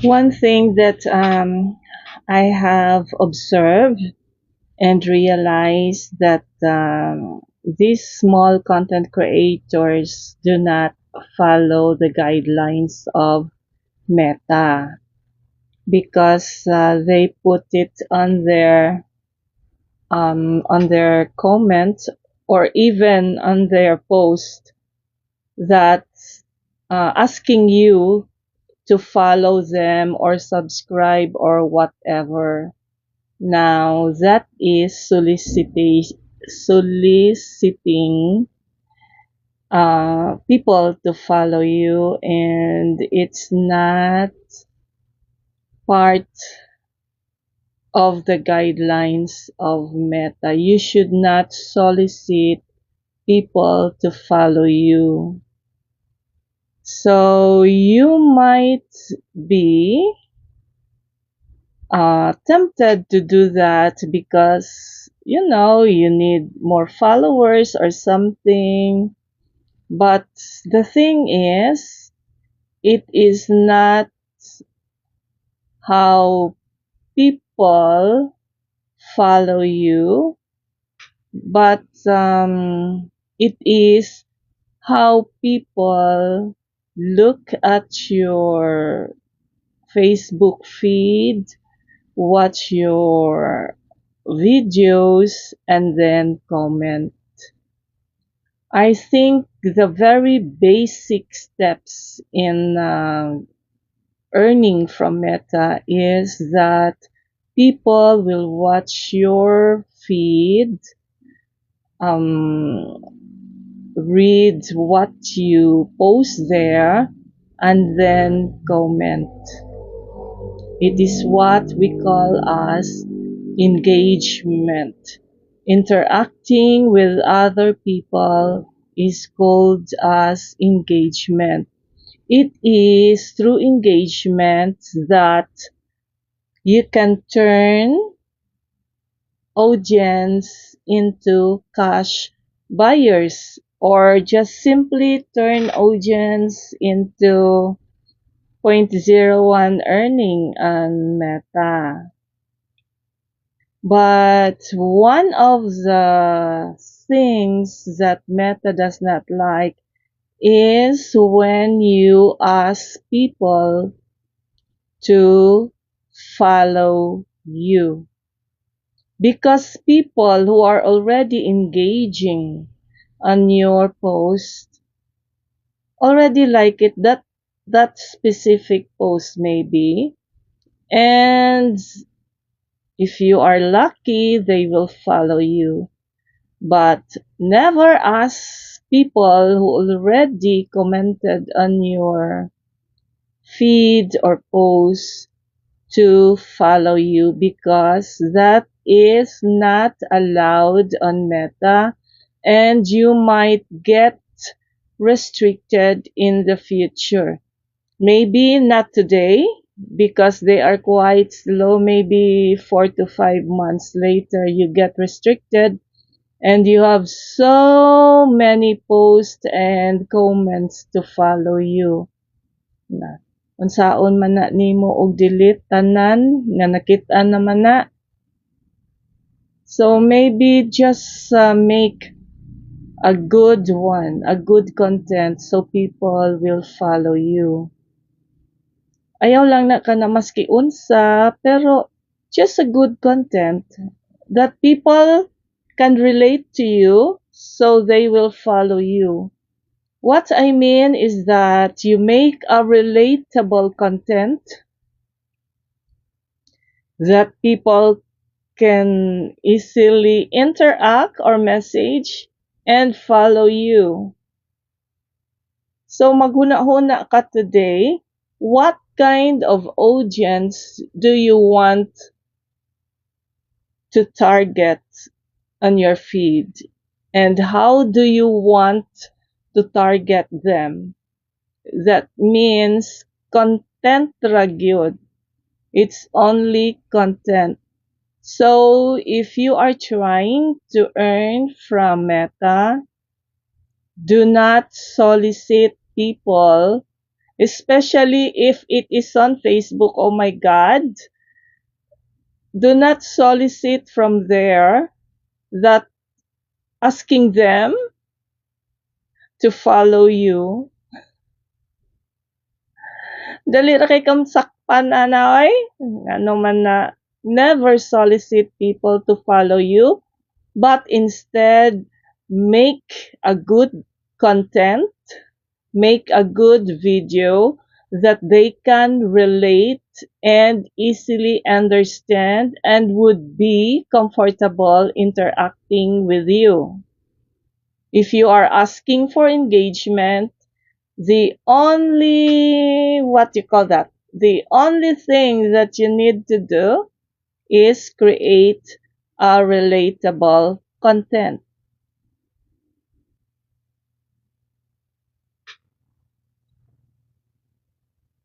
One thing that I have observed and realized that these small content creators do not follow the guidelines of Meta because they put it on their comment or even on their post that asking you to follow them or subscribe or whatever. Now that is soliciting people to follow you, and it's not part of the guidelines of Meta. You should not solicit people to follow you. So you might be tempted to do that because you need more followers or something. But the thing is, it is not how people follow you, but it is how people look at your Facebook feed, watch your videos, and then comment. I think the very basic steps in earning from Meta is that people will watch your feed, um, read what you post there, and then comment. It is what we call as engagement. Interacting with other people is called as engagement. It is through engagement that you can turn audience into cash buyers or just simply turn audience into 0.01 earning on Meta. But one of the things that Meta does not like is when you ask people to follow you. Because people who are already engaging on your post already like it, that specific post maybe, and if you are lucky they will follow you. But never ask people who already commented on your feed or post to follow you because that is not allowed on Meta, and you might get restricted in the future. Maybe not today because they are quite slow. Maybe 4 to 5 months later you get restricted and you have so many posts and comments to follow you. Na unsaon man na nimo og delete tanan nga nakit-an naman na. So maybe just make a good one, a good content so people will follow you. Ayaw lang na ka na maski unsa, pero just a good content that people can relate to you so they will follow you. What I mean is that you make a relatable content that people can easily interact or message and follow you. So maghuna-huna ka today. What kind of audience do you want to target on your feed? And how do you want to target them? That means content ra gyud. It's only content. So if you are trying to earn from Meta, do not solicit people, especially if it is on Facebook. Oh my God, do not solicit from there that asking them to follow you. Dali ra kay kam sakpan ana oy. Ano man na never solicit people to follow you, but instead make a good content, make a good video that they can relate and easily understand and would be comfortable interacting with you. If you are asking for engagement, the only, what you call that, the only thing that you need to do is create a relatable content.